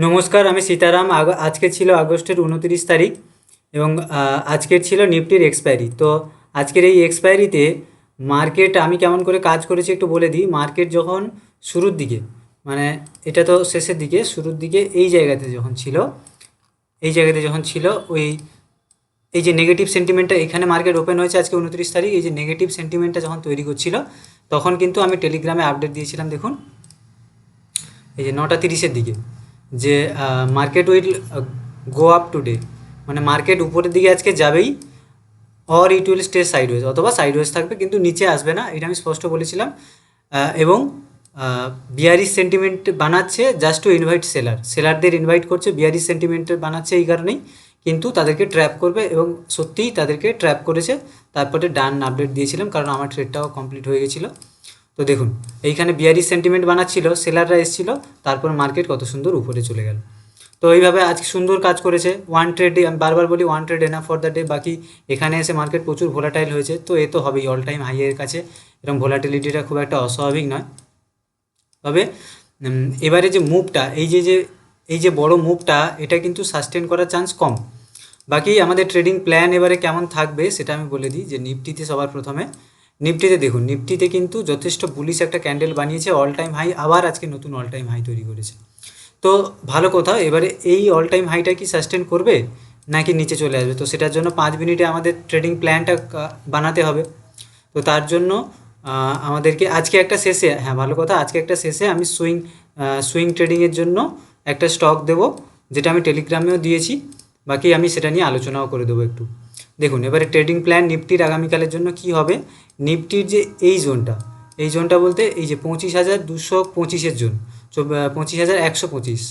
নমস্কার, আমি সীতারাম। আজকে ছিল আগস্টের 29 তারিখ এবং আজকের ছিল নিফটির এক্সপায়ারি। তো আজকের এই এক্সপায়ারিতে মার্কেট আমি কেমন করে কাজ করেছি একটু বলে দিই। মার্কেট যখন শুরুর দিকে, মানে এটা তো শেষের দিকে, শুরুর দিকে এই জায়গাতে যখন ছিল, ওই এই যে নেগেটিভ সেন্টিমেন্টটা, এখানে মার্কেট ওপেন হয়েছে আজকে 29 তারিখ, এই যে নেগেটিভ সেন্টিমেন্টটা যখন তৈরি করছিল তখন কিন্তু আমি টেলিগ্রামে আপডেট দিয়েছিলাম। দেখুন এই যে 9:30-এর দিকে যে market will go up today, মানে মার্কেট উপরের দিকে আজকে যাবেই, or it will stay sideways, অথবা সাইডওয়েজ থাকবে কিন্তু নিচে আসবে না, এটা আমি স্পষ্ট বলেছিলাম। এবং বিয়ারিশ সেন্টিমেন্ট বানাচ্ছে জাস্ট টু ইনভাইট সেলারদের ইনভাইট করছে, বিয়ারিশ সেন্টিমেন্ট বানাচ্ছে এই কারণেই, কিন্তু তাদেরকে ট্র্যাপ করবে এবং সত্যিই তাদেরকে ট্র্যাপ করেছে। তারপরে ডান আপডেট দিয়েছিলাম কারণ আমার ট্রেডটাও কমপ্লিট হয়ে গেছিলো। তো দেখুন এইখানে বিয়ারিশ সেন্টিমেন্ট বানাচ্ছিল, সেলাররা এসেছিলো, তারপর মার্কেট কত সুন্দর উপরে চলে গেল। তো এইভাবে আজকে সুন্দর কাজ করেছে। ওয়ান ট্রেডে, আমি বারবার বলি one trade enough for the day. বাকি এখানে এসে মার্কেট প্রচুর ভোলাটাইল হয়েছে, তো এ তো হবেই, অল টাইম হাইয়ের কাছে এরকম ভোলাটিলিটিটা খুব একটা অস্বাভাবিক নয়। তবে এবারে যে মুভটা, এই যে বড় মুভটা, এটা কিন্তু সাস্টেন করার চান্স কম। বাকি আমাদের ট্রেডিং প্ল্যান এবারে কেমন থাকবে সেটা আমি বলে দিই। যে নিফটিতে সবার প্রথমে নিফটিতে দেখুন, নিফটিতে কিন্তু যথেষ্ট বুলিশ একটা ক্যান্ডেল বানিয়েছে, অল টাইম হাই, আবার আজকে নতুন অল টাইম হাই তৈরি করেছে। তো ভালো কথা, এবারে এই অল টাইম হাইটা কি সাস্টেন করবে নাকি নিচে চলে আসবে, তো সেটার জন্য 5 মিনিটে আমাদের ট্রেডিং প্ল্যানটা বানাতে হবে। তো তার জন্য আমাদেরকে আজকে একটা শেষে, হ্যাঁ ভালো কথা, আজকে একটা শেষে আমি সুইং ট্রেডিংয়ের জন্য একটা স্টক দেবো, যেটা আমি টেলিগ্রামেও দিয়েছি। বাকি আমি সেটা নিয়ে আলোচনাও করে দেবো একটু। দেখুন এবারে ট্রেডিং প্ল্যান নিফটির আগামীকালের জন্য কি হবে। নিফটির যে এই জোনটা বলতে এই যে 25,225-এর জোন, 25,125,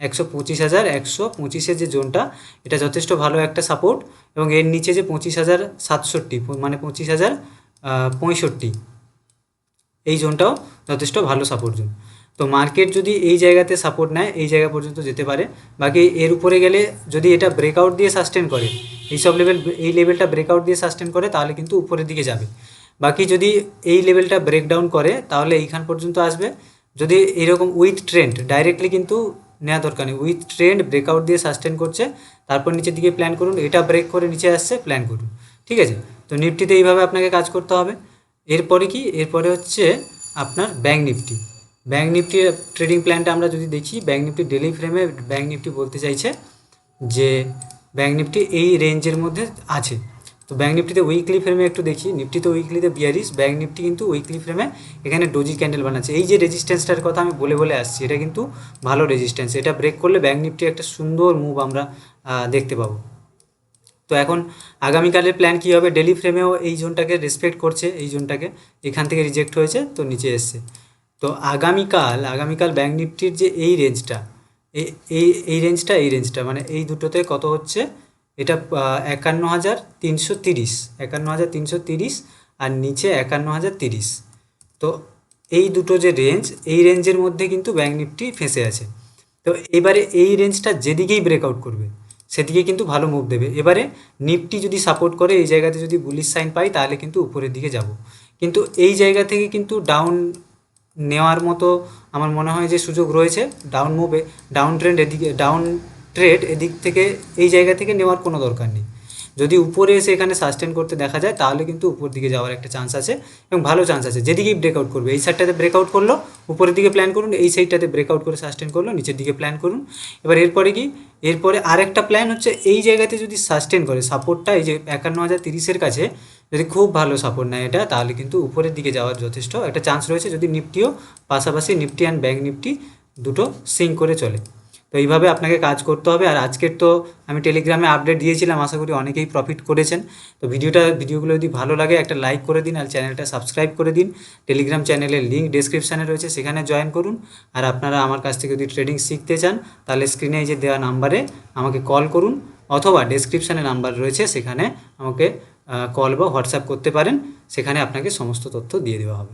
125,125-এর যে জোনটা, এটা যথেষ্ট ভালো একটা সাপোর্ট। এবং এর নিচে যে 25,067, মানে 25,065, এই জোনটাও যথেষ্ট ভালো সাপোর্ট জোন। তো মার্কেট যদি এই জায়গাতে সাপোর্ট নেয়, এই জায়গা পর্যন্ত যেতে পারে। বাকি এর উপরে গেলে যদি এটা ব্রেকআউট দিয়ে সাস্টেন করে, এই লেভেলটা ব্রেকআউট দিয়ে সাস্টেন করে, তাহলে কিন্তু উপরের দিকে যাবে। বাকি যদি এই লেভেলটা ব্রেকডাউন করে তাহলে এইখান পর্যন্ত আসবে। যদি এরকম উইথ ট্রেন্ড, ডাইরেক্টলি কিন্তু নেওয়া দরকার নেই, উইথ ট্রেন্ড ব্রেকআউট দিয়ে সাস্টেন করছে, তারপর নিচের দিকে প্ল্যান করুন, এটা ব্রেক করে নিচে আসছে, প্ল্যান করুন, ঠিক আছে। তো নিফটিতে এইভাবে আপনাকে কাজ করতে হবে। এরপরে হচ্ছে আপনার ব্যাঙ্ক নিফটির ট্রেডিং প্ল্যানটা আমরা যদি দেখি, ব্যাঙ্ক নিফটি ডেলি ফ্রেমে ব্যাঙ্ক নিফটি বলতে চাইছে যে ব্যাঙ্ক নিফটি এই রেঞ্জের মধ্যে আছে। তো ব্যাঙ্ক নিফটিতে উইকলি ফ্রেমে একটু দেখি, নিফটিতে উইকলিতে বিয়ারিশ, ব্যাঙ্ক নিফটি কিন্তু উইকলি ফ্রেমে এখানে ডোজি ক্যান্ডেল বানাচ্ছে। এই যে রেজিস্ট্যান্সটার কথা আমি বলে আসছি, এটা কিন্তু ভালো রেজিস্ট্যান্স, এটা ব্রেক করলে ব্যাঙ্ক নিফটি একটা সুন্দর মুভ আমরা দেখতে পাবো। তো এখন আগামীকালের প্ল্যান কী হবে, ডেলি ফ্রেমেও এই জোনটাকে রেসপেক্ট করছে, এই জোনটাকে এখান থেকে রিজেক্ট হয়েছে, তো নিচে এসছে। তো আগামীকাল ব্যাঙ্ক নিফটির যে এই রেঞ্জটা, এই রেঞ্জটা মানে এই দুটোতে কত হচ্ছে, এটা 51,330, আর নিচে 51,030। তো এই দুটো যে রেঞ্জ, এই রেঞ্জের মধ্যে কিন্তু ব্যাঙ্ক নিফটি ফেঁসে আছে। তো এবারে এই রেঞ্জটা যেদিকেই ব্রেকআউট করবে সেদিকে কিন্তু ভালো মুভ দেবে। এবারে নিফটি যদি সাপোর্ট করে, এই জায়গাতে যদি বুলিশ সাইন পাই, তাহলে কিন্তু উপরের দিকে যাব। কিন্তু এই জায়গা থেকে কিন্তু ডাউন নেওয়ার মতো আমার মনে হয় যে সুযোগ রয়েছে। ডাউন ট্রেড এদিক থেকে, এই জায়গা থেকে নেওয়ার কোনো দরকার নেই। যদি উপরে এসে এখানে সাস্টেন করতে দেখা যায়, তাহলে কিন্তু উপর দিকে যাওয়ার একটা চান্স আছে, এবং ভালো চান্স আছে। যেদিকেই ব্রেকআউট করবে, এই সাইডটাতে ব্রেকআউট করলো উপরের দিকে প্ল্যান করুন, এই সাইডটাতে ব্রেকআউট করে সাস্টেন করলো নিচের দিকে প্ল্যান করুন। এবার এরপরে আরেকটা প্ল্যান হচ্ছে, এই জায়গাতে যদি সাস্টেন করে সাপোর্টটা, এই যে 51,030-এর কাছে যদি খুব ভালো সাপোর্ট নেয় এটা, তাহলে কিন্তু উপরের দিকে যাওয়ার যথেষ্ট একটা চান্স রয়েছে, যদি নিফটিও পাশাপাশি নিফটি অ্যান্ড ব্যাঙ্ক নিফটি দুটো সিঙ্ক করে চলে। তো এইভাবে আপনাকে কাজ করতে হবে। আর আজকের তো আমি টেলিগ্রামে আপডেট দিয়েছিলাম, আশা করি অনেকেই প্রফিট করেছেন। তো ভিডিওগুলো যদি ভালো লাগে একটা লাইক করে দিন, আর চ্যানেলটা সাবস্ক্রাইব করে দিন। টেলিগ্রাম চ্যানেলের লিঙ্ক ডেসক্রিপশানে রয়েছে, সেখানে জয়েন করুন। আর আপনারা আমার কাছ থেকে যদি ট্রেডিং শিখতে চান, তাহলে স্ক্রিনে যে দেওয়া নাম্বারে আমাকে কল করুন, অথবা ডেসক্রিপশানে নাম্বার রয়েছে, সেখানে আমাকে কল বা হোয়াটসঅ্যাপ করতে পারেন, সেখানে আপনাকে সমস্ত তথ্য দিয়ে দেওয়া হবে।